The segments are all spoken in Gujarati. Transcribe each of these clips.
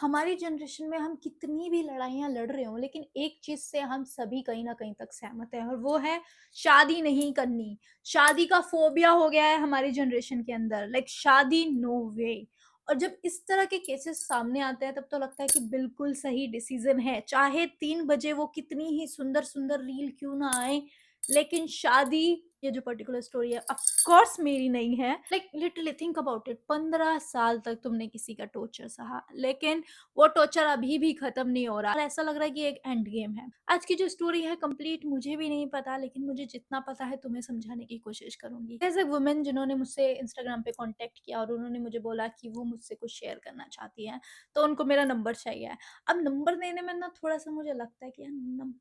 हमारी जनरेशन में हम कितनी भी लड़ाइयाँ लड़ रहे हों, लेकिन एक चीज़ से हम सभी कहीं न कहीं तक सहमत हैं और वो है शादी नहीं करनी। शादी का फ़ोबिया हो गया है हमारी जनरेशन के अंदर, लाइक शादी नो वे। और जब इस तरह के केसेस सामने आते हैं तब तो लगता है कि बिल्कुल सही डिसीज़न है। चाहे 3 बजे वो कितनी ही सुंदर-सुंदर रील क्यों ना आए, लेकिन शादी, ये जो पर्टिकुलर स्टोरी है, ऑफ कोर्स मेरी नहीं है। Like literally think about it, 15 साल तक तुमने किसी का टॉर्चर सहा, लेकिन वो टॉर्चर अभी भी खत्म नहीं हो रहा। ऐसा लग रहा है कि एक एंड गेम है। आज की जो स्टोरी है कंप्लीट मुझे भी नहीं पता, लेकिन मुझे जितना पता है तुम्हें समझाने की कोशिश करूंगी। एज ए वुमेन जिन्होंने मुझसे इंस्टाग्राम पे कांटेक्ट किया और उन्होंने मुझे बोला कि वो मुझसे कुछ शेयर करना चाहती हैं, तो उनको मेरा नंबर चाहिए। अब नंबर देने में ना थोड़ा सा मुझे लगता है कि यार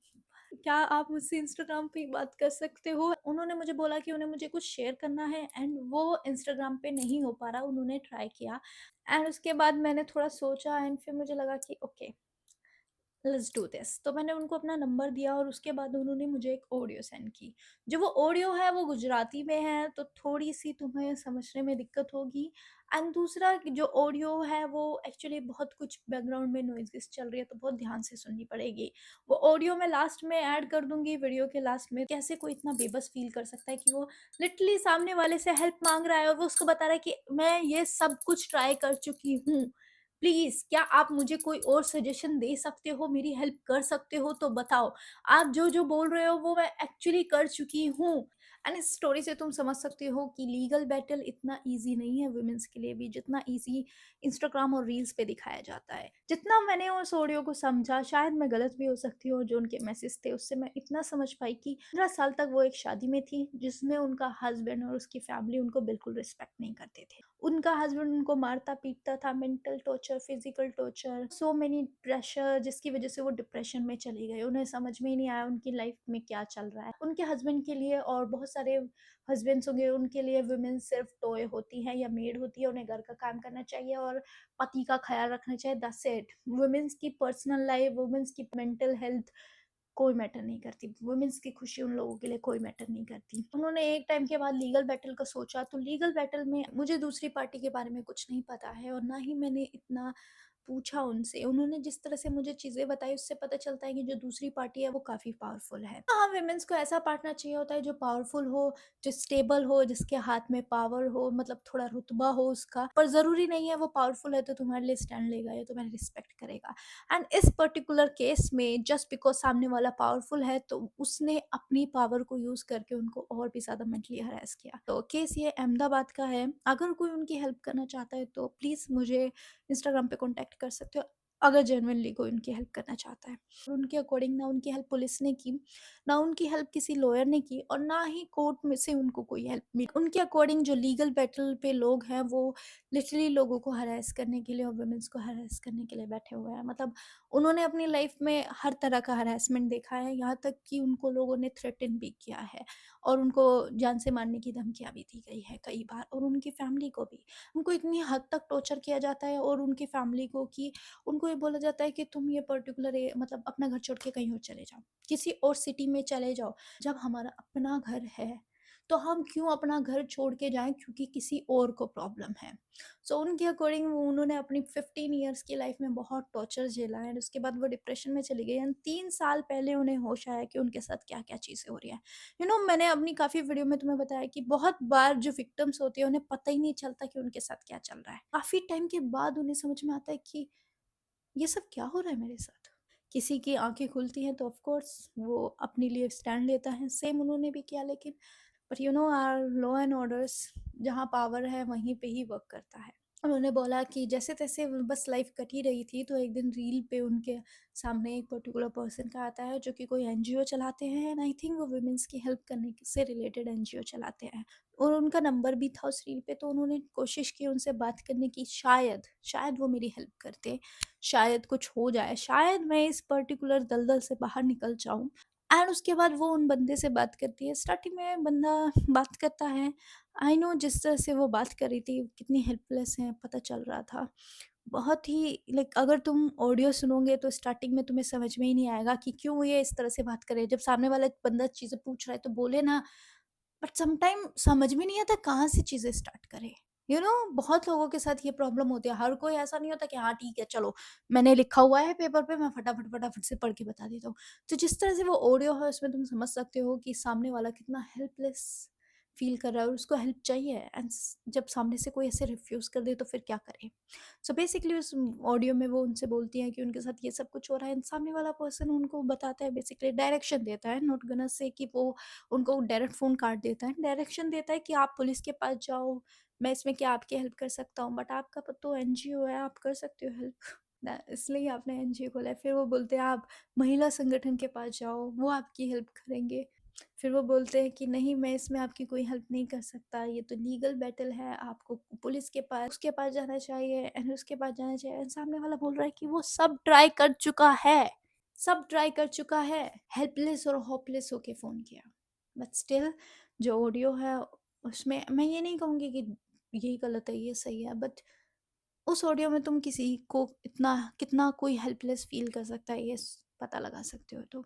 क्या आप मुझसे इंस्टाग्राम पे ही बात कर सकते हो? उन्होंने मुझे बोला कि उन्हें मुझे कुछ शेयर करना है एंड वो इंस्टाग्राम पे नहीं हो पा रहा, उन्होंने ट्राई किया। एंड उसके बाद मैंने थोड़ा सोचा एंड फिर मुझे लगा कि ओके, लेट्स डू दिस। तो मैंने उनको अपना नंबर दिया और उसके बाद उन्होंने मुझे एक ऑडियो सेंड की। जो वो ऑडियो है वो गुजराती में है, तो थोड़ी-सी तुम्हें समझने में दिक्कत होगी। एंड दूसरा कि जो ऑडियो है वो एक्चुअली बहुत कुछ बैकग्राउंड में नॉइज़ेस चल रही है, तो बहुत ध्यान से सुननी पड़ेगी। वो ऑडियो मैं लास्ट में ऐड कर दूँगी वीडियो के लास्ट में। कैसे कोई इतना बेबस फ़ील कर सकता है कि वो लिटरली सामने वाले से हेल्प माँग रहा है और वो उसको बता रहा है कि मैं ये सब कुछ ट्राई कर चुकी हूँ। प्लीज़ क्या आप मुझे कोई और सजेशन दे सकते हो, मेरी हेल्प कर सकते हो तो बताओ। आप जो-जो बोल रहे हो वो मैं एक्चुअली कर चुकी हूँ। एंड इस स्टोरी से तुम समझ सकते हो कि लीगल बैटल इतना ईज़ी नहीं है वुमेन्स के लिए भी, जितना ईज़ी इंस्टाग्राम और रील्स पे दिखाया जाता है। जितना मैंने उस ऑडियो को समझा, शायद मैं गलत भी हो सकती हूँ, जो उनके मैसेज थे उससे मैं इतना समझ पाई कि 15 साल तक वो एक शादी में थी जिसमें उनका हस्बैंड और उसकी फैमिली उनको बिल्कुल रिस्पेक्ट नहीं करते थे। उनका हस्बैंड उनको मारता-पीटता था, mental torture, physical torture, so many pressure, जिसकी वज़ह से वो डिप्रेशन में चली गई। उन्हें समझ में ही नहीं आया उनकी लाइफ़ में क्या चल रहा है। उनके हस्बैंड के लिए और बहुत सारे हस्बैंड्स होंगे, उनके लिए वुमेन सिर्फ़ टॉय होती हैं या मेड होती है, उन्हें घर का काम करना चाहिए और पति का ख़्याल रखना चाहिए, दैट्स इट। वुमेन्स की पर्सनल लाइफ़, वुमेन्स की मेंटल हेल्थ कोई मैटर नहीं करती। वुमेन्स की खुशी उन लोगों के लिए कोई मैटर नहीं करती। उन्होंने एक टाइम के बाद लीगल बैटल का सोचा, तो लीगल बैटल में मुझे दूसरी पार्टी के बारे में कुछ नहीं पता है और ना ही मैंने इतना पूछा उनसे। उन्होंने जिस तरह से मुझे चीज़ें बताई उससे पता चलता है कि जो दूसरी पार्टी है वो काफ़ी पावरफुल है। हाँ, वुमेन्स को ऐसा पार्टनर चाहिए होता है जो पावरफुल हो, जो स्टेबल हो, जिसके हाथ में पावर हो, मतलब थोड़ा रुतबा हो उसका। पर ज़रूरी नहीं है वो पावरफुल है तो तुम्हारे लिए स्टैंड लेगा या तुम्हें रिस्पेक्ट करेगा। एंड इस पर्टिकुलर केस में जस्ट बिकॉज़ सामने वाला पावरफुल है तो उसने अपनी पावर को यूज़ करके उनको और भी ज़्यादा मेंटली हरास किया। तो केस ये अहमदाबाद का है। अगर कोई उनकी हेल्प करना चाहता है तो प्लीज़ मुझे इंस्टाग्राम पे कॉन्टैक्ट कर सकते हो, अगर जेनुइनली कोई उनकी हेल्प करना चाहता है। और उनके अकॉर्डिंग ना उनकी हेल्प पुलिस ने की, ना उनकी हेल्प किसी लॉयर ने की और ना ही कोर्ट में से उनको कोई हेल्प मिली। उनके अकॉर्डिंग जो लीगल बैटल पे लोग हैं वो लिटरली लोगों को हरास करने के लिए और वुमेन्स को हरास करने के लिए बैठे हुए हैं। मतलब उन्होंने अपनी लाइफ में हर तरह का हरासमेंट देखा है, यहाँ तक कि उनको लोगों ने थ्रेटन भी किया है और उनको जान से मारने की धमकियाँ भी दी गई है कई बार, और उनकी फैमिली को भी। उनको इतनी हद तक टॉर्चर किया जाता है और उनकी फैमिली को कि उनको ये बोला जाता है कि तुम ये पर्टिकुलर मतलब अपना घर छोड़ के कहीं और चले जाओ, किसी और सिटी में चले जाओ। जब हमारा अपना घर है तो हम क्यों अपना घर छोड़ के जाएं क्योंकि किसी और को प्रॉब्लम है। सो उनके अकॉर्डिंग उन्होंने अपनी 15 ईयर्स की लाइफ में बहुत टॉर्चर झेला है, उसके बाद वो डिप्रेशन में चली गई एंड 3 साल पहले उन्हें होश आया कि उनके साथ क्या क्या चीज़ें हो रही हैं। मैंने अपनी काफ़ी वीडियो में तुम्हें बताया कि बहुत बार जो विक्टिम्स होती है उन्हें पता ही नहीं चलता कि उनके साथ क्या चल रहा है। काफ़ी टाइम के बाद उन्हें समझ में आता है कि ये सब क्या हो रहा है मेरे साथ। किसी की आंखें खुलती हैं तो ऑफ कोर्स वो अपने लिए स्टैंड लेता है, सेम उन्होंने भी किया। लेकिन but our law and orders, जहाँ पावर है वहीं पे ही वर्क करता है। उन्होंने बोला कि जैसे-तैसे बस लाइफ़ कट ही रही थी, तो एक दिन रील पे उनके सामने एक पर्टिकुलर पर्सन का आता है जो कि कोई एनजीओ चलाते हैं एंड आई थिंक वो वुमेन्स की हेल्प करने से रिलेटेड एनजीओ चलाते हैं। और उनका नंबर भी था उस रील पे, तो उन्होंने कोशिश की उनसे बात करने की, शायद वो मेरी हेल्प करते, शायद कुछ हो जाए, शायद मैं इस पर्टिकुलर दलदल से बाहर निकल जाऊँ। एंड उसके बाद वो उन बंदे से बात करती है। स्टार्टिंग में बंदा बात करता है, आई नो जिस तरह से वो बात कर रही थी कितनी हेल्पलेस है पता चल रहा था। बहुत ही लाइक अगर तुम ऑडियो सुनोगे तो स्टार्टिंग में तुम्हें समझ में ही नहीं आएगा कि क्यों ये इस तरह से बात करे। जब सामने वाला बंदा चीज़ें पूछ रहा है तो बोले ना, बट सम टाइम समझ में नहीं आता कहाँ से चीज़ें स्टार्ट करें। बहुत लोगों के साथ ये प्रॉब्लम होती है। हर कोई ऐसा नहीं होता कि हाँ ठीक है चलो, मैंने लिखा हुआ है पेपर पे, मैं फटाफट फटाफट से पढ़ के बता देता हूँ। तो जिस तरह से वो ऑडियो है उसमें तुम समझ सकते हो कि सामने वाला कितना हेल्पलेस फील कर रहा है और उसको हेल्प चाहिए, एंड जब सामने से कोई ऐसे रिफ्यूज कर दे तो फिर क्या करे। सो बेसिकली उस ऑडियो में वो उनसे बोलती हैं कि उनके साथ ये सब कुछ हो रहा है, एंड सामने वाला पर्सन उनको बताता है, बेसिकली डायरेक्शन देता है, नॉट गना से कि वो उनको डायरेक्ट फोन काट देता है, डायरेक्शन देता है कि आप पुलिस के पास जाओ, मैं इसमें क्या आपकी हेल्प कर सकता हूँ, बट आपका तो एनजीओ है, आप कर सकते हो हेल्प इसलिए आपने एनजीओ खोला है। फिर वो बोलते हैं आप महिला संगठन के पास जाओ, वो आपकी हेल्प करेंगे। फिर वो बोलते हैं कि नहीं, मैं इसमें आपकी कोई हेल्प नहीं कर सकता, ये तो लीगल बैटल है, आपको पुलिस के पास उसके पास जाना चाहिए एंड उसके पास जाना चाहिए। एंड सामने वाला बोल रहा है कि वो सब ट्राई कर चुका है, सब ट्राई कर चुका है, हेल्पलेस और होपलेस होके फ़ोन किया। बट स्टिल जो ऑडियो है उसमें मैं ये नहीं कहूँगी कि यही गलत है, ये सही है, बट उस ऑडियो में तुम किसी को इतना कितना कोई हेल्पलेस फील कर सकता है, ये पता लगा सकते हो। तो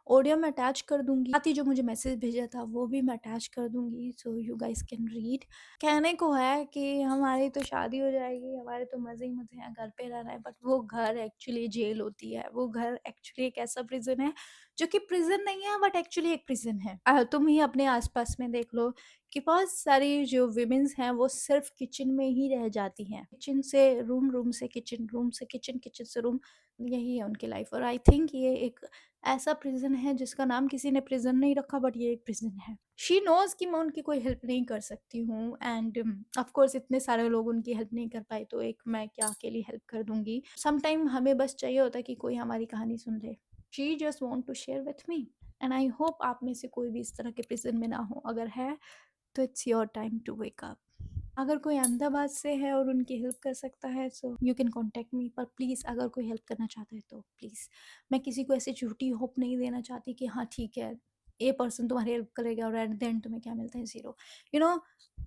ऑडियो मैं अटैच कर दूंगी, साथ ही जो मुझे मैसेज भेजा था वो भी मैं अटैच कर दूंगी, so you guys can read. कहने को है कि हमारी तो शादी हो जाएगी, हमारे तो मजे ही मजे हैं, घर पे रहना है, बट वो घर एक्चुअली जेल होती है, वो घर एक्चुअली एक ऐसा प्रिजन है जो कि प्रिजन नहीं है बट एक्चुअली एक प्रिजन है। तुम ही अपने आसपास में देख लो कि बहुत सारी जो विमेंस हैं वो सिर्फ किचन में ही रह जाती हैं, किचन से रूम, रूम से किचन, रूम से किचन, किचन से रूम, यही है उनकी लाइफ। और आई थिंक ये एक ऐसा प्रिजन है जिसका नाम किसी ने प्रिजन नहीं रखा, बट ये एक प्रिजन है। शी नोज कि मैं उनकी कोई हेल्प नहीं कर सकती हूँ, एंड ऑफ कोर्स इतने सारे लोग उनकी हेल्प नहीं कर पाए, तो एक मैं क्या अकेली हेल्प कर दूंगी। समटाइम हमें बस चाहिए होता है कि कोई हमारी कहानी सुन ले। She just want to share with me, and I hope आप में से कोई भी इस तरह के प्रिजन में ना हो। अगर है तो it's your time to wake up. अगर कोई अहमदाबाद से है और उनकी हेल्प कर सकता है so you can contact me, पर प्लीज़ अगर कोई हेल्प करना चाहता है तो प्लीज़, मैं किसी को ऐसी झूठी होप नहीं देना चाहती कि हाँ ठीक है ये पर्सन तुम्हारी हेल्प करेगा और एट द एंड तुम्हें क्या मिलता है, ज़ीरो। यू नो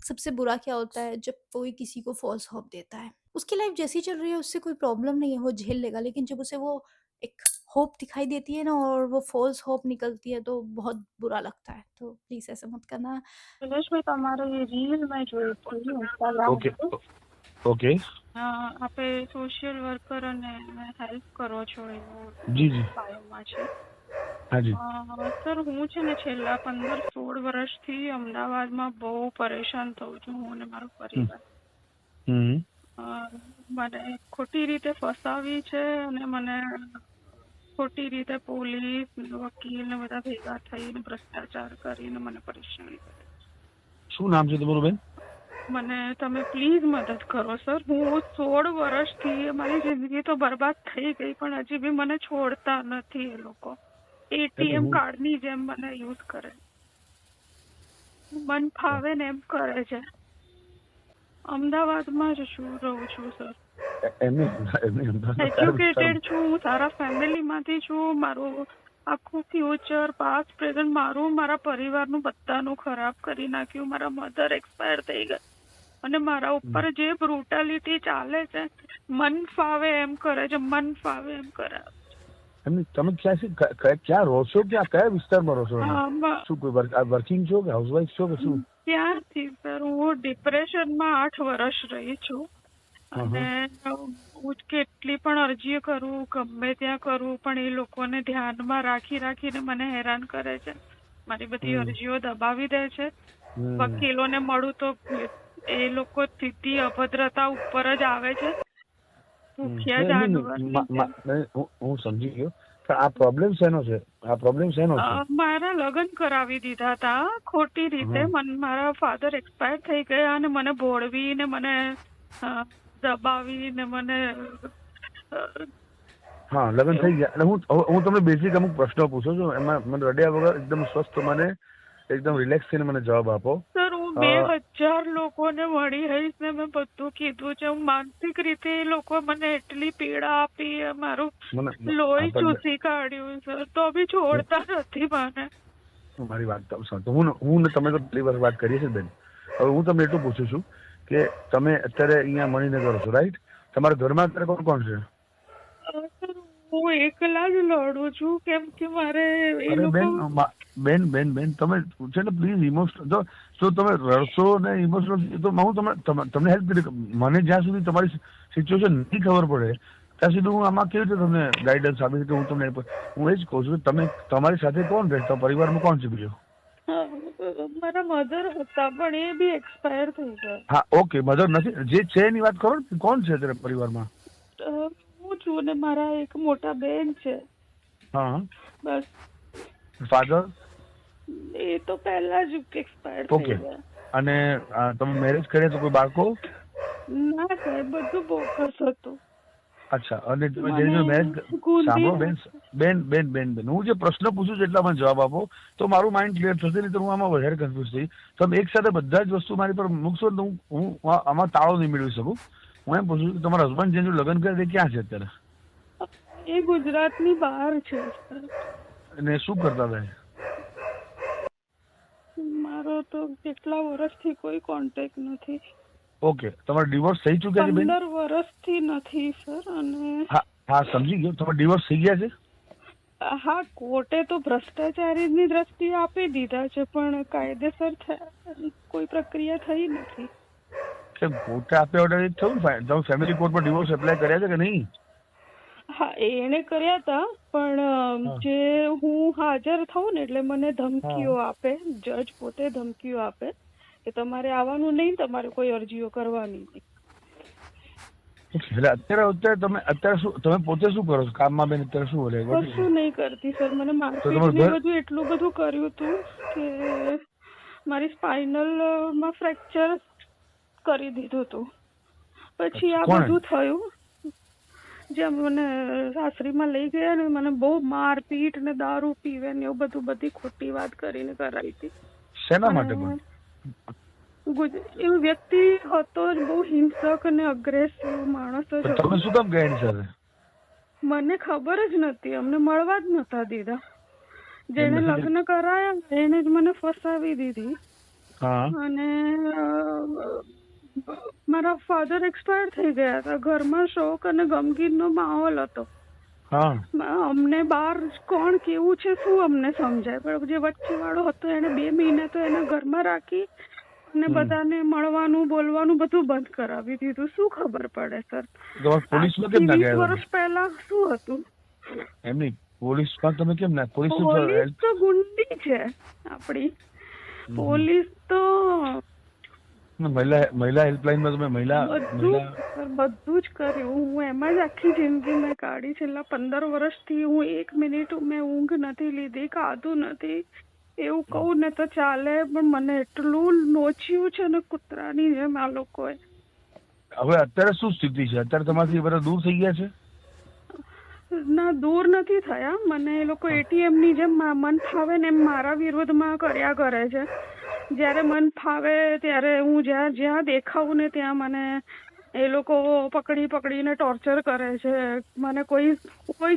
सबसे बुरा क्या होता है जब कोई किसी को फॉल्स होप देता है, उसकी लाइफ जैसी चल रही है उससे कोई प्रॉब्लम नहीं है, वो झेल लेगा, लेकिन जब उसे वो एक होप दिखाई देती है ना और वो फॉल्स होप निकलती है तो बहुत बुरा लगता है। तो प्लीज़ ऐसा मत करना। સુરેશ ભાઈ તમારો એ રીલ મેં જોઈ હતી ઇન્સ્ટાગ્રામ ઓકે ઉપર. ઓકે આપે સોશિયલ વર્કર અને હેલ્પ કરો છો એવું જી જી બાયોમાં છે. હા જી સર હું છે ને છેલ્લા 15-16 વર્ષથી અમદાવાદમાં બહુ પરેશાન થઉં છું, હું અને મારો પરિવાર. હમ મને ખોટી રીતે ફસાવી છે અને મને ખોટી રીતે પોલીસ વકીલ ને બધા ભેગા થઈને ભ્રષ્ટાચાર કરીને મને પરેશાન કરે. શું નામ છે તમારું બેન? મને તમે પ્લીઝ મદદ કરો સર. હું 16 વર્ષથી મારી જિંદગી તો બરબાદ થઈ ગઈ, પણ હજી બી મને છોડતા નથી એ લોકો. એટીએમ કાર્ડની જેમ મને યુઝ કરે, મન ફાવે ને એમ કરે છે. અમદાવાદમાં જ રહું છું સર. એમને એમને અમદાવાદમાં કયા એજ્યુકેટેડ વિસ્તારમાં? છું, હું સારા ફેમિલીમાંથી છું. મારું આખું ફ્યુચર પાસ્ટ પ્રેઝન્ટ મારું મારા પરિવારનું બધાનું ખરાબ કરી નાખ્યું. મારા મધર એક્સપાયર થઈ ગયા અને મારા ઉપર જે બ્રુટાલિટી ચાલે છે, મન ફાવે એમ કરે છે, મન ફાવે એમ કરે. એમને તમે ક્યાં રહો છો? કયા વિસ્તારમાં રહો છો? શું કોઈ વર્કિંગ છો કે હાઉસવાઇફ છો કે શું? ત્યાંથી સર હું ડિપ્રેશનમાં 8 વર્ષ રહી છું અને હું કેટલી પણ અરજી કરું, ગમે ત્યાં કરું, પણ એ લોકોને ધ્યાનમાં રાખીને મને હેરાન કરે છે. મારી બધી અરજીઓ દબાવી દે છે. વકીલોને મળું તો એ લોકો સીધી અભદ્રતા ઉપર જ આવે છે. ભૂખ્યા જાનવરની હું સમજી ગયો, પણ આ પ્રોબ્લેમ શેનો છે? આ પ્રોબ્લેમ શેનો છે? મારા લગ્ન કરાવી દીધા હતા ખોટી રીતે. મારા ફાધર એક્સપાયર થઈ ગયા અને મને ભોળવીને મને દબાવીને મને હા, લગ્ન થઈ ગયા. એટલે હું તમને બેઝિક અમુક પ્રશ્નો પૂછું છું, એમાં મને રડ્યા વગર એકદમ સ્વસ્થ મને એકદમ રિલેક્સ થઈને મને જવાબ આપો. સર હું 2000 લોકોને મળી હઈશ ને મેં બધું કીધું છે. હું માનસિક રીતે એ લોકો મને એટલી પીડા આપી, મારું લોહી ચૂસી કાઢ્યું સર, તો બી છોડતા નથી મને. મારી વાત સાંભળો. હું તમે તો પહેલી વાર વાત કરીએ છીએ બેન. હવે હું તમને એટલું પૂછું છું કે તમે અત્યારે અહીંયા મણિનગર છો, રાઈટ? તમારા ઘરમાં અત્યારે કોણ કોણ છે? હું એકલા જ લડું છું કેમ કે મારે એ અરે લોકો બેન તમે છે ને પ્લીઝ ઇમોશનલ જો તમે રડશો ને ઇમોશનલ તો હું તમને હેલ્પ કરી. મને જ્યાં સુધી તમારી સિચ્યુએશન નથી ખબર પડે ત્યાં સુધી હું આમાં કેવી રીતે તમને ગાઈડન્સ આપીશ કે હું તમને હું એ જ કહું છું કે તમે તમારી સાથે કોણ રહેતા પરિવારમાં કોણ છે બીજો? મારા મધર હતા પણ એ બી એક્સપાયર થઈ ગયા. હા ઓકે મધર નથી જે છે એની વાત કરો ને કોણ છે અત્યારે પરિવારમાં? હું છું ને મારા એક મોટા બેન છે. હા બસ. ફાધર? એ તો પહેલા જ એક્સપાયર થઈ ઓકે. ગયા. અને તમે મેરેજ કર્યા તો કોઈ બાળકો? ના સાહેબ બધું બોગસ હતું. અચ્છા. અને તમે જે મેરેજ સાંભળો બેન હું જે પ્રશ્ન પૂછું છું એટલા મને જવાબ આપો તો મારું માઇન્ડ ક્લિયર થશે. નહીં તો હું આમાં વધારે કન્ફ્યુઝ થઈ. તમે એક સાથે બધા જ વસ્તુ મારી પર મૂકશો તો હું આમાં તાળો નહીં મેળવી શકું. હું એમ પૂછું છું કે તમારા હસબન્ડ જેનું લગ્ન કરે તે ક્યાં છે અત્યારે? એ ગુજરાતની બહાર છે. અને શું કરતા હતા? મારો તો કેટલા વર્ષથી કોઈ કોન્ટેક્ટ નથી. ઓકે. તમારો ડિવોર્સ થઈ ચૂક્યા છે બેન? 15 વર્ષથી નથી સર. અને હા સમજી ગયો. તમારા ડિવોર્સ થઈ ગયા છે? હા કોર્ટે તો ભ્રષ્ટાચારીની દ્રષ્ટિએ આપી દીધા છે પણ કાયદેસર કોઈ પ્રક્રિયા થઈ નથી. કેમ કોર્ટે આપ્યા ઓર્ડર થયું ને? તમે ફેમિલી કોર્ટ પર ડિવોર્સ એપ્લાય કર્યા છે કે નહીં? હા એને કર્યા હતા પણ જે હું હાજર થઉં ને એટલે મને ધમકીઓ આપે. જજ પોતે ધમકીઓ આપે કે તમારે આવવાનું નહીં, તમારે કોઈ અરજીઓ કરવાની નહીં. એટલે અત્યારે શું તમે પોતે શું કરો છો કામમાં બેન? અત્યારે શું બોલે? કશું નહીં કરતી સર. મને મારપીટ બધું એટલું બધું કર્યું હતું કે મારી સ્પાઇનલમાં ફ્રેક્ચર કરી દીધું હતું. પછી આ બધું થયું. જેમ મને સાસરીમાં લઈ ગયા ને મને બહુ મારપીટ ને દારૂ પીવે ને એવું બધી ખોટી વાત કરીને કરાવી હતી. શેના માટે પણ? એવો વ્યક્તિ હતો બહુ હિંસક અને અગ્રેસિવ માણસ જ હતો. તમે શું કામ ગયા એની સાથે? મને ખબર જ નથી. અમને મળવા જ નતા દીધા. જેને લગ્ન કરાયા એને જ મને ફસાવી દીધી. અને મારા ફાધર એક્સપાયર થઈ ગયા હતા. ઘરમાં શોક અને ગમગીનનો માહોલ હતો. અમને બહાર કોણ કેવું છે શું અમને સમજાય પણ જે વચ્ચે વાળો હતો એને 2 મહિના તો એના ઘરમાં રાખી અને બધાને મળવાનું બોલવાનું બધું બંધ કરાવી દીધું. શું ખબર પડે સર? પોલીસમાં કેમ ના ગયા? 20 વર્ષ પહેલા શું હતું? એમની પોલીસમાં તમે કેમ ના? પોલીસ તો ગુંડી છે આપણી. પોલીસ તો મહિલા હેલ્પલાઇનમાં તમે બધું જ કર્યું. હું એમાં જ આખી જિંદગી મેં કાઢી. છેલ્લા 15 વર્ષથી હું 1 મિનિટ મેં ઊંઘ નથી લીધી, ખાધું નથી. એવું કહું ને તો ચાલે પણ મને એટલું નોચ્યું છે ને કૂતરાની જેમ આ લોકોએ. હવે અત્યારે શું સ્થિતિ છે? અત્યારે તમારાથી બધા દૂર થઈ ગયા છે? ના દૂર નથી થયા. મને એ લોકો ATM ની જેમ મન ફાવે ને એમ મારા વિરોધમાં કર્યા કરે છે. જયારે મન ફાવે ત્યારે હું જ્યાં દેખાવું ને ત્યાં મને એ લોકો પકડીને ટોર્ચર કરે છે. મને કોઈ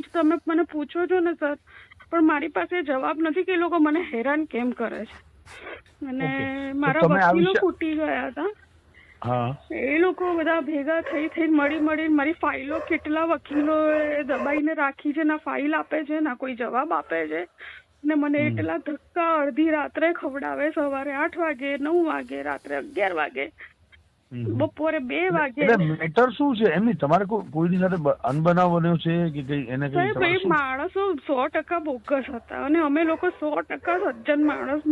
જ તમે મને પૂછો છો ને સર પણ મારી પાસે જવાબ નથી કે એ લોકો મને હેરાન કેમ કરે છે. અને મારા વકીલો ફૂટી ગયા હતા. એ લોકો બધા ભેગા થઈ મળીને મારી ફાઇલો કેટલા વકીલો દબાઈને રાખી છે. ના ફાઇલ આપે છે ના કોઈ જવાબ આપે છે. ને મને એટલા ધક્કા અડધી રાત્રે ખવડાવે. સવારે 8 વાગે, 9 વાગે, રાત્રે 11 વાગે, બપોરે 2 વાગે. મેટર શું છે એમની? તમારે કોઈની સાથે અનબનાવ બન્યો છે કે કઈ? એને કઈ માણસો 100% બોગસ હતા અને અમે લોકો 100% સજ્જન માણસ.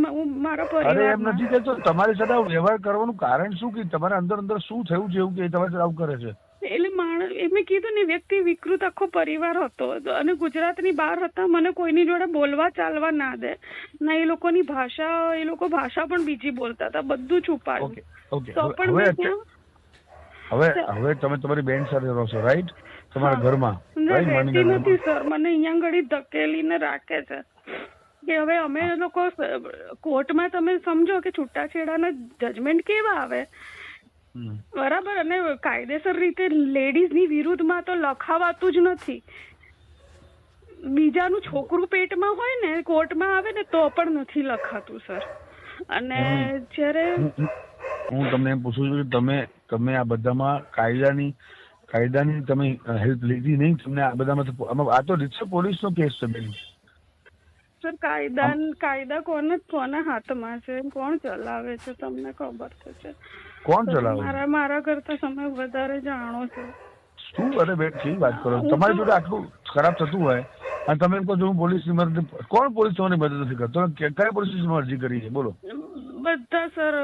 મારા પરિવાર એમ નથી કહેતો. તમારી સાથે વ્યવહાર કરવાનું કારણ શું કે તમારા અંદર શું થયું છે એવું કે તમારી સાથે આવું કરે છે? એટલે માણસ મેં કીધું ને વ્યક્તિ વિકૃત આખો પરિવાર હતો અને ગુજરાતની બહાર હતા. મને કોઈની જોડે બોલવા ચાલવા ના દે ના. એ લોકો ભાષા પણ બીજી બોલતા હતા. બધું છુપાયું. હવે તમે તમારી બેન સાથે રહો છો રાઈટ? તમારા ઘરમાં રહેતી નથી સર. મને અહીંયા ઘડી ધકેલીને રાખે છે કે હવે અમે લોકો કોર્ટમાં તમે સમજો કે છૂટાછેડાના જજમેન્ટ કેવા આવે બરાબર. અને કાયદેસર રીતે લેડીઝની વિરુદ્ધમાં તો લખાવાતું જ નથી. બીજાનું છોકરું પેટમાં હોય ને કોર્ટમાં આવે ને તો પણ નથી લખાતું સર. અને જ્યારે હું તમને એમ પૂછું છું કે તમે આ બધામાં કાયદાની કાયદાની તમે હેલ્પ લીધી નહીં, તમને આ બધામાં આ તો રીતસર પોલીસનો કેસ છે બેન. સર કાયદા કોના હાથમાં છે, કોણ ચલાવે છે તમને ખબર તો છે. કોણ ચલાવે? મારા કરતા તમે વધારે જાણો છો. શું? અરે બેન કેવી વાત કરો, તમારી જોડે આટલું ખરાબ થતું હોય અને તમે એમ કહો છો હું પોલીસની મદદ, કોણ પોલીસ તમારી મદદ નથી કરતો? કયા પોલીસ સ્ટેશનમાં અરજી કરી છે બોલો? બધા સર,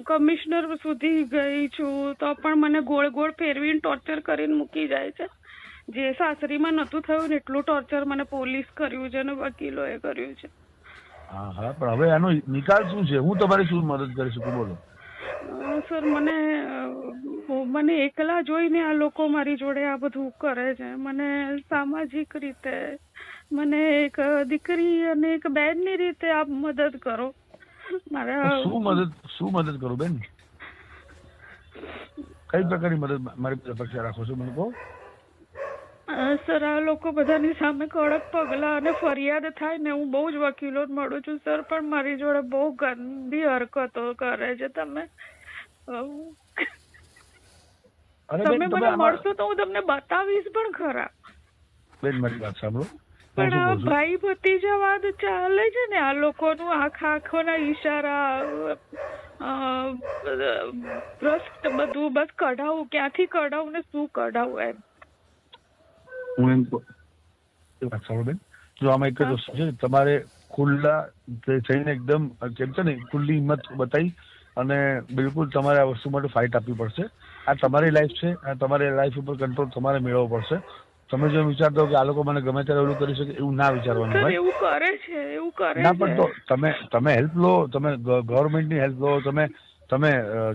કમિશનર સુધી ગઈ છું તો પણ મને ગોળ ગોળ ફેરવીને ટોર્ચર કરીને મૂકી જાય છે. જે સાસરીમાં નતું થયું ને એટલું ટોર્ચર મને પોલીસ કર્યું છે અને વકીલોએ કર્યું છે. હા પણ હવે આનો નિકાલ શું છે? હું તમારી શું મદદ કરી શકું બોલો? સર મને એકલા જોઈને આ લોકો મારી જોડે આ બધું કરે છે. મને સામાજિક રીતે, મને એક દીકરી અને એક બહેનની રીતે આપ મદદ કરો. શું મદદ કરું બેન? કઈ પ્રકારની મદદ મારી અપેક્ષા રાખો છો મને કહો? સર આ લોકો બધાની સામે કડક પગલાં અને ફરિયાદ થાય ને, હું બહુ જ વકીલો મળું છું સર, પણ મારી જોડે બહુ ગંદી હરકતો કરે છે. તમે મને મળશો તો હું તમને બતાવીશ પણ ખરા. બેન મારી વાત સાંભળો, પણ આ ભાઈ ભતીજાવાદ ચાલે છે ને આ લોકોનું, આંખોના ઈશારા, ભ્રષ્ટ બધું, બસ કઢાવું, ક્યાંથી કઢાવું ને શું કઢાવું એમ. હું એમ વાત સાંભળો બેન, જો આમાં એક જ વસ્તુ છે, તમારે ખુલ્લા થઈને એકદમ કેમ છે ને ખુલ્લી હિંમત બતાવી અને બિલકુલ તમારે આ વસ્તુ માટે ફાઇટ આપવી પડશે. આ તમારી લાઈફ છે, આ તમારી લાઈફ ઉપર કંટ્રોલ તમારે મેળવવો પડશે. તમે જો વિચારતા હો કે આ લોકો મને ગમે ત્યારે ઓલું કરી શકે, એવું ના વિચારવાનું હોય. એવું કરે છે ના, પણ તો તમે હેલ્પ લો, તમે ગવર્મેન્ટની હેલ્પ લો, તમે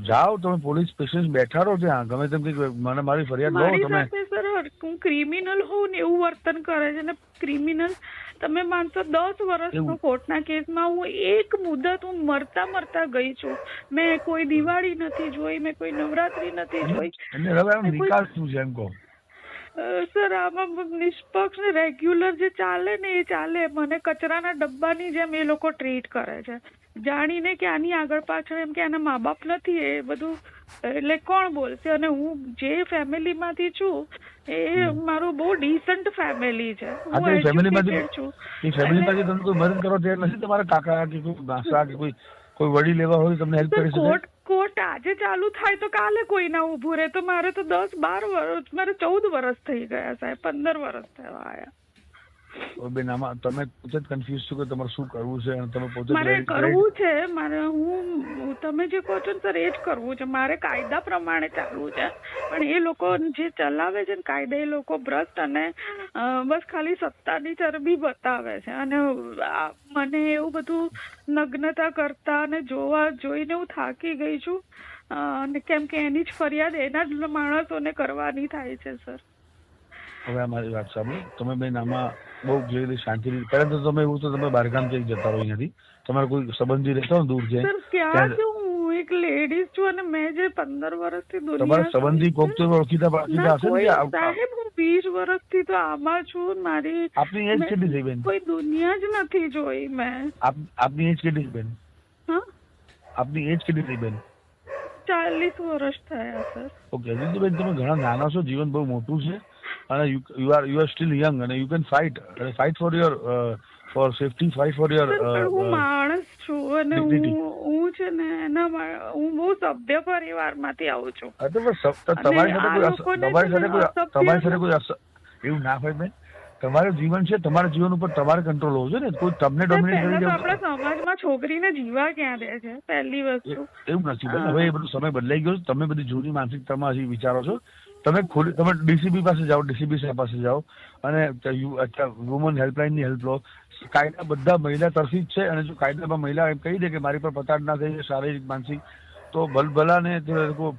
જાઓ, તમે પોલીસ સ્ટેશન બેઠા રહો ત્યાં, ગમે તેમ કે મને મારી ફરિયાદ લો તમે. સર હું ક્રિમિનલ હોઉં ને એવું વર્તન કરે છે ને ક્રિમિનલ. તમે માનશો 10 વર્ષનો કોર્ટના કેસમાં હું એક મુદત હું મરતા ગઈ છું. મેં કોઈ દિવાળી નથી જોઈ, મેં કોઈ નવરાત્રી નથી જોઈ. હવે નિકાલ શું છે એમ કહો? સર આમાં નિષ્પક્ષ ને રેગ્યુલર જે ચાલે ને એ ચાલે. મને કચરાના ડબ્બાની જેમ એ લોકો ટ્રીટ કરે છે, જાણીને કે આની આગળ પાછળ એમ કે આના મા બાપ નથી એ બધું, એટલે કોણ બોલશે. અને હું જે ફેમિલીમાંથી છું એ મારું બહુ ડિસન્ટ ફેમિલી છે. હું એજ્યુકેટેડ છું. એ ફેમિલીમાંથી તમે કોઈ મદદ કરો ત્યારે નથી તમારા કાકા કે કોઈ માસા કે કોઈ વડીલ લેવા હોય તમને હેલ્પ કરી શકે? કોર્ટ આજે ચાલુ થાય તો કાલે કોઈ ના ઉભું રહે. તો મારે તો 10-12 વર્ષ, મારે 14 વર્ષ થઈ ગયા સાહેબ, 15 વર્ષ થયા આયા. બેન આમાં તમે પોતે જ કન્ફ્યુઝ છો કે તમારે શું કરવું છે અને તમે પોતે મારે કરવું છે, હું તમે જે કહો છો ને સર એ જ કરવું છે. મારે કાયદા પ્રમાણે ચાલવું છે, પણ એ લોકો જે ચલાવે છે ને કાયદા, એ લોકો ભ્રષ્ટ અને બસ ખાલી સત્તાની ચરબી બતાવે છે. અને મને એવું બધું નગ્નતા કરતા અને જોઈને હું થાકી ગઈ છું. અને કેમ કે એની જ ફરિયાદ એના જ માણસોને કરવાની થાય છે સર. હવે અમારી વાત સાંભળો તમે બેન, આમાં બહુ જેવી શાંતિથી, પહેલા તો તમે એવું તો તમે બહારગામ જઈ જતા રહો અહીંયાથી, તમારે કોઈ સંબંધી રહેતો ને દૂર છે? સર ક્યાં છું હું? એક લેડીઝ છું અને મેં જે 15 વર્ષથી દુનિયા, તમારા સંબંધી કોક તો ઓળખીતા હશે ને? સાહેબ હું 20 વર્ષથી તો આમાં છું. મારી આપની એજ કેટલી થઈ બેન? કોઈ દુનિયા જ નથી જોઈ મેં. આપની એજ કેટલી છે બેન? હા, આપની એજ કેટલી થઈ બેન? 40 વર્ષ થયા સર. ઓકે, હજી બેન તમે ઘણા નાના છો, જીવન બહુ મોટું છે અને યુ આર સ્ટીલ યંગ અને you can fight for your for safety, fight for your. હું માણસ છું અને હું છે ને હું બહુ સભ્ય પરિવારમાંથી આવું છું. તમારી સાથે કોઈ એવું ના હોય બેન. તમારું જીવન છે, તમારા જીવન ઉપર તમારે કંટ્રોલ હોવો જોઈએ ને. કોઈ તમને ડોમિનેટ કરી દે. આપણા સમાજમાં છોકરીને જીવા ક્યાં દે છે પહેલી વસ્તુ. એવું નથી બેન, હવે એ બધું સમય બદલાઈ ગયો. તમે બધી જૂની માનસિકતામાં હજી વિચારો છો. તમે ડીસીબી પાસે જાઓ, ડીસીબી સાહેબ પાસે જાઓ અને વુમન હેલ્પલાઇનની હેલ્પ લો. કાયદા બધા મહિલા તરફી જ છે અને જો કાયદામાં મહિલા એમ કહી દે કે મારી પર પતાડ ના થઈ શારીરિક માનસિક, તો ભલભલાને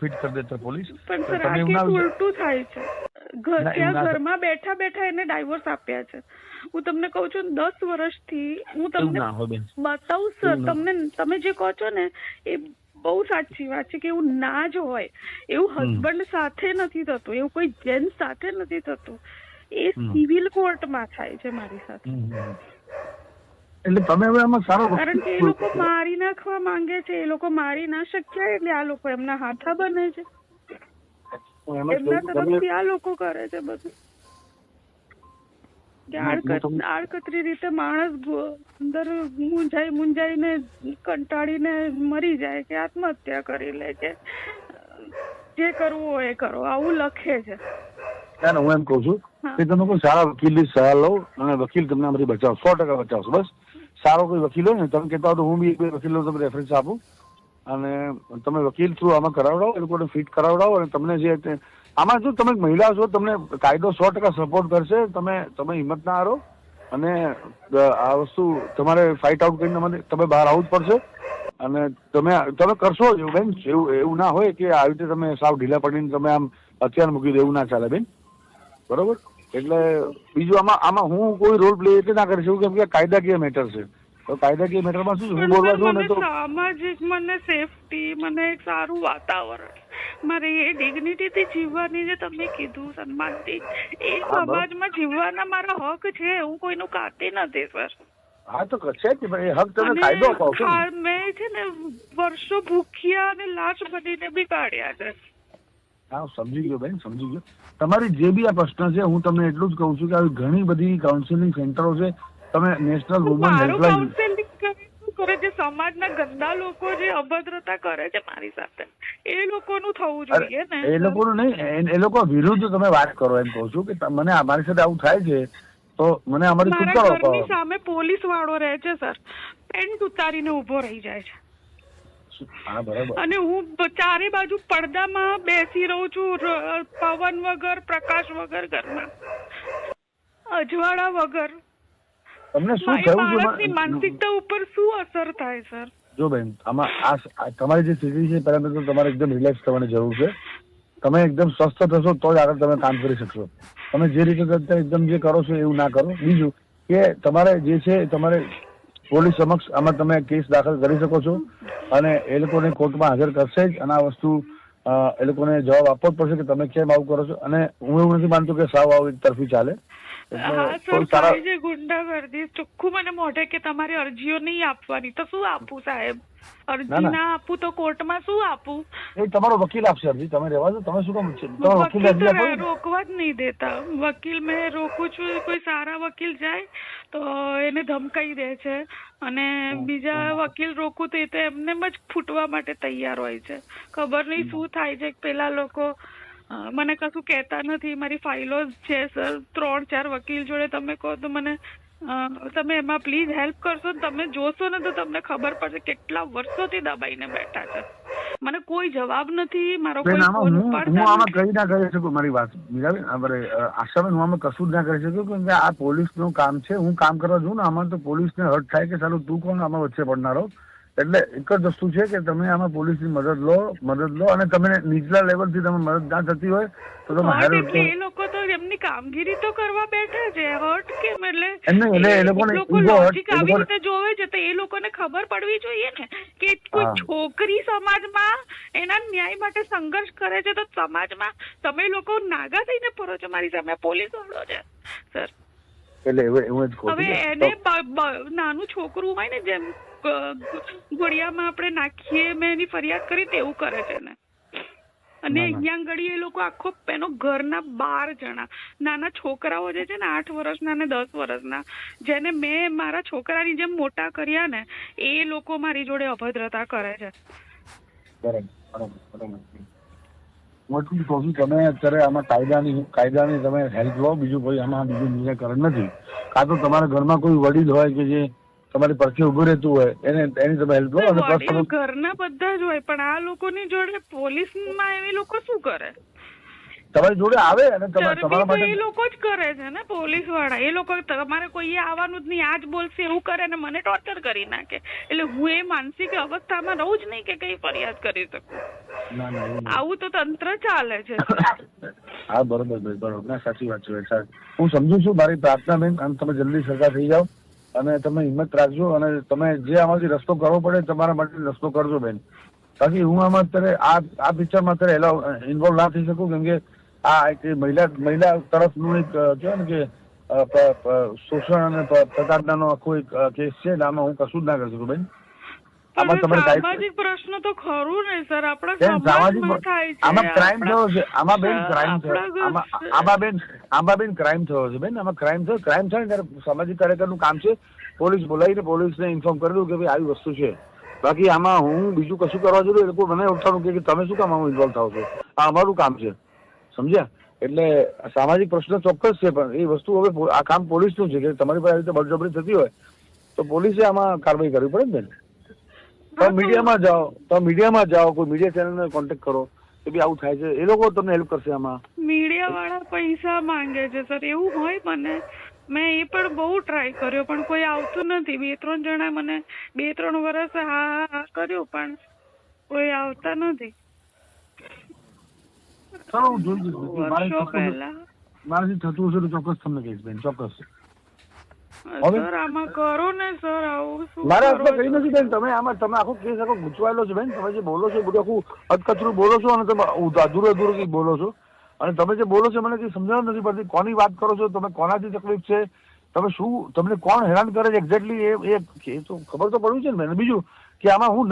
ફિટ કરી દેતા પોલીસ. પણ સર આ કેસ ઉલટું થાય છે. ઘરમાં બેઠા એને ડાયવોર્સ આપ્યા છે. હું તમને કહું છું 10 વર્ષથી હું તમને બતાવું સર. તમે જે કહો છો ને એ બહુ સાચી વાત છે કે એવું ના જ હોય. એવું હસબન્ડ સાથે નથી થતું, એવું કોઈ જેન્ટ્સ સાથે નથી થતું. એ સિવિલ કોર્ટમાં થાય છે મારી સાથે. એટલે તમે હવે આમાં સારો, કારણ કે એ લોકો મારી નાખવા માંગે છે. એ લોકો મારી ના શક્યા એટલે આ લોકો એમના હાથા બને છે. હું એમ જ કહું એમના છું, તમે તરફથી આ લોકો કરે છે બધું કે આડકતરી રીતે માણસ અંદર મુંજાઈને કંટાળીને મરી જાય કે આત્મહત્યા કરી લે કે જે કરવું હોય એ કરો, આવું લખે છે. ના હું એમ કહું છું કે તમે કોઈ સારા વકીલની સલાહ લો અને વકીલ તમને આમાંથી બચાવો, 100% બચાવશો. બસ સારો કોઈ વકીલ હોય ને, તમે કહેતા હો તો હું બી કોઈ વકીલનો તમને રેફરન્સ આપું અને તમે વકીલ થ્રુ આમાં કરાવડાવો, એ લોકોને ફિટ કરાવડાવો અને તમને જે આમાં જો તમે મહિલા છો, તમને કાયદો 100% સપોર્ટ કરશે. તમે હિંમત ના હારો અને આ વસ્તુ તમારે ફાઇટ આઉટ કરીને તમે બહાર આવવું જ પડશે અને તમે કરશો જ એવું બેન. એવું ના હોય કે આવી રીતે તમે સાવ ઢીલા પડીને તમે આમ હથિયાર મૂકી દો, એવું ના ચાલે બેન, બરોબર? એટલે બીજું આમાં હું કોઈ રોલ પ્લે એટલે ના કરી શકું કેમ કે કાયદાકીય મેટર છે. તો કાયદાકીય મેટરમાં શું હું બોલવા છું ને તો સામાજિક, મને સેફટી, મને એક સારું વાતાવરણ, મારે એ ડિગ્નિટીથી જીવવાની જે તમે કીધું સન્માનથી, એ સમાજમાં જીવવાના મારા હક છે. હું કોઈનું કાતી નથી સર. હા તો છે જ, એ હક તમે કાયદો અપાવશો. મેં છે ને વર્ષો ભૂખ્યા અને લાશ બનીને બી કાઢ્યા છે. હા સમજી ગયો બેન, સમજી ગયો. તમારી જે બી આ પ્રશ્ન છે, હું તમને એટલું જ કહું છું કે આવી ઘણી બધી કાઉન્સિલિંગ સેન્ટરો છે. તમે નેશનલ વુમન હેલ્પલાઇન કરે છે, સમાજના ગંદા લોકો જે અભદ્રતા કરે છે મારી સાથે, એ લોકોનું થવું જોઈએ ને. એ લોકોનું નહીં, એ લોકો વિરુદ્ધ તમે વાત કરો. એમ કહું છું કે મને અમારી સાથે આવું થાય છે તો મને અમારી મારા ઘરની સામે પોલીસ વાળો રહે છે સર, પેન્ટ ઉતારીને ઉભો રહી જાય છે. હા બરાબર. અને હું ચારે બાજુ પડદામાં બેસી રહું છું, પવન વગર, પ્રકાશ વગર, ઘરમાં અજવાળા વગર. તમને શું થયું છે? માનસિકતા ઉપર શું અસર થાય સર? જો બેન, આમાં તમારી જે સ્થિતિ છે, પહેલા તો તમારે એકદમ રિલેક્સ થવાની જરૂર છે. તમે એકદમ સ્વસ્થ થશો તો જ આગળ તમે કામ કરી શકશો. તમે જે રીતે એકદમ જે કરો છો એવું ના કરો. બીજું કે તમારે જે છે તમારે પોલીસ સમક્ષ આમાં તમે કેસ દાખલ કરી શકો છો અને એ લોકોને કોર્ટમાં હાજર કરશે જ અને આ વસ્તુ એ લોકોને જવાબ આપવો જ પડશે કે તમે કેમ આવું કરો છો. અને હું એવું નથી માનતો કે સાવ આવું એક તરફી ચાલે. હા સર, થાય છે ગુંડાગર્દી. ચોખ્ખું મને મોઢે કે તમારી અરજીઓ નહીં આપવાની, તો શું આપું સાહેબ? અરજી ના આપું તો કોર્ટમાં શું આપું? એ તમારો વકીલ આપશે અરજી, તમે રહેવા દો. તમે શું કામ તમારો વકીલ અરજી આપો? રોકવા જ નહીં દેતા. વકીલ મેં રોકું છું, કોઈ સારા વકીલ જાય તો એને ધમકાઈ દે છે અને બીજા વકીલ રોકું તો એ તો એમને જ ફૂટવા માટે તૈયાર હોય છે. ખબર નહીં શું થાય છે. પેલા લોકો મને કશું કહેતા નથી. મારી ફાઇલો છે સર 3-4 વકીલ જોડે. તમે કહો તો મને તમે એમાં પ્લીઝ હેલ્પ કરશો. તમે જોશો ને તો તમને ખબર પડશે કેટલા વર્ષોથી દબાઈને બેઠા છે. મને કોઈ જવાબ નથી. મારો કોઈ ફોન ઉપાડતા હું આમાં કઈ ના કરી શકું. મારી વાત મીરાબેન, આશાબેન, હું આમાં કશું જ ના કરી શકું કેમ કે આ પોલીસનું કામ છે. હું કામ કરવા જોઉં ને આમાં તો પોલીસને હર્ટ થાય કે ચાલો તું કોણ આમાં વચ્ચે પડનારો. એટલે એક જ વસ્તુ છે કે તમે આમાં પોલીસની મદદ લો અને તમને નીચલા લેવલથી તમે મદદ ના થતી હોય તો તમે એટલે એ લોકો તો એમની કામગીરી તો કરવા બેઠા છે. હર્ટ કેમ? એટલે એ લોકો લોજિક આવી રીતે જોવે છે તો એ લોકોને ખબર પડવી જોઈએ ને કે કોઈ છોકરી સમાજમાં એના ન્યાય માટે સંઘર્ષ કરે છે તો સમાજમાં તમે લોકો નાગા થઈને ફરો છો. મારી સામે પોલીસ વાળો છે સર. એટલે એવું જ કહું. હવે એને નાનું છોકરું હોય ને, જેમ ઘોડિયામાં આપણે નાખીએ, મેં એની ફરિયાદ કરી તેવું કરે છે ને. અને અહીંયા ઘડી એ લોકો આખો એનો ઘરના 12 જણા નાના છોકરાઓ જે છે ને 8 વર્ષના ને 10 વર્ષના, જેને મેં મારા છોકરાની જેમ મોટા કર્યા ને, એ લોકો મારી જોડે અભદ્રતા કરે છે. બરાબર. હું એટલું કહું છું, તમે અત્યારે આમાં કાયદાની તમે હેલ્પ લો. બીજું કોઈ આમાં બીજું નિરાકરણ નથી. કાં તો તમારા ઘરમાં કોઈ વડીલ હોય કે જે તમારી પરથી ઉભું રહેતું હોય એની તમે હેલ્પ લો. અને વડીલ ઘરના બધા જ હોય, પણ આ લોકોની જોડે પોલીસમાં એવી લોકો શું કરે? તમારી જોડે આવે અને તમારા માટે એ લોકો જ કરે છે ને પોલીસ વાળા. એ લોકો તમારે કોઈ આવવાનું જ નહીં, આ જ બોલશે એવું કરે ને મને ટોર્ચર કરી નાખે. એટલે હું એ માનસિક અવસ્થામાં રહું જ નહીં કે કઈ ફરિયાદ કરી શકું. આવું તો તંત્ર ચાલે છે. હા બરોબર. ના સાચી વાત છે. હું સમજુ છું. મારી પ્રાર્થના બેન, અને તમે જલ્દી સરકાર થઈ જાઓ અને તમે હિંમત રાખજો અને તમે જે આમાંથી રસ્તો કરવો પડે તમારા માટે રસ્તો કરજો બેન. બાકી હું આમાં અત્યારે આ પિક્ચરમાં અત્યારે ઇન્વોલ્વ ના થઈ શકું કેમ કે આ એક મહિલા તરફનું એક કહેવાય ને કે શોષણ અને પ્રતાડનાનો આખો એક કેસ છે. આમાં હું કશું જ ના કરી શકું બેન. આમાં પણ તમારે કાંઈ સામાજિક પ્રશ્ન તો ખરું ને સર, આપણા બેન, સામાજિક સમાજમાં થાય છે. આમાં ક્રાઇમ થયો છે, આમાં બેન સર, ક્રાઇમ થયો, આપણા આમાં બેન ક્રાઇમ થયો છે બેન, આમાં ક્રાઇમ થયો થાય ને ત્યારે સામાજિક કાર્યકરનું કામ છે પોલીસ બોલાવીને પોલીસને ઇન્ફોર્મ કરી દઉં કે ભાઈ આવી વસ્તુ છે. બાકી આમાં હું બીજું કશું કરવા જોઈએ એ લોકો મને ઓળખાણું કે તમે શું કામ આમાં ઇન્વોલ્વ થાવ છો, આ અમારું કામ છે, સમજ્યા? એટલે સામાજિક પ્રશ્ન ચોક્કસ છે, પણ એ વસ્તુ હવે આ કામ પોલીસનું છે કે તમારી પાસે આવી રીતે બળજબરી થતી હોય તો પોલીસે આમાં કાર્યવાહી કરવી પડે ને બેન. તમે મીડિયામાં જાઓ, કોઈ મીડિયા ચેનલને કોન્ટેક્ટ કરો કે ભાઈ આવું થાય છે, એ લોકો તમને હેલ્પ કરશે આમાં. મીડિયા વાળા પૈસા માંગે છે સર, એવું હોય. મેં એ પણ બહુ ટ્રાય કર્યો પણ કોઈ આવતું નથી. 2-3 જણા મને 2-3 વર્ષ હા કર્યું પણ કોઈ આવતા નથી. ચાલો હું જોઈ જઈશ. વર્ષો પહેલા મારાથી થતું હશે તો ચોક્કસ તમને કહીશ બેન, ચોક્કસ. સર આમાં કરો ને સર, આવું શું મારા કરો હાથમાં કઈ છો? નથી બેન, તમે આખો કેસ આખો ગૂંચવાયેલો છે બેન. તમે જે બોલો છો એ બધું આખું અધકચરું બોલો છો અને તમે અધૂરું કંઈક બોલો છો, અને તમે જે બોલો છો મને કઈ સમજણ નથી પડતી. કોની વાત કરો છો તમે, કોનાથી તકલીફ છે, તમે શું, તમને કોણ હેરાન કરે છે એક્ઝેક્ટલી એ તો ખબર તો પડવી છે ને બેન. બીજું કે આમાં હું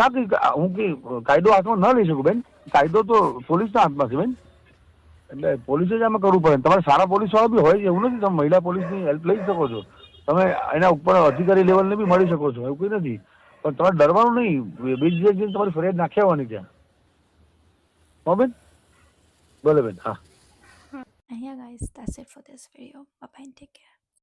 કાયદો હાથમાં ન લઈ શકું બેન, કાયદો તો પોલીસના હાથમાં છે બેન. એટલે પોલીસે જ આમાં કરવું પડે. તમારે સારા પોલીસ વાળા બી હોય છે, એવું નથી. તમે મહિલા પોલીસની હેલ્પ લઈ શકો છો, તમે એના ઉપર અધિકારી લેવલને બી મળી શકો છો, એવું કંઈ નથી. પણ તમારે ડરવાનું નહીં, બીજી જગ્યાએ તમારી ફરિયાદ નાખી આવવાની ત્યાં. હો બેન, ભલે બેન, હા. And yeah guys, that's it for this video. Bye bye and take care.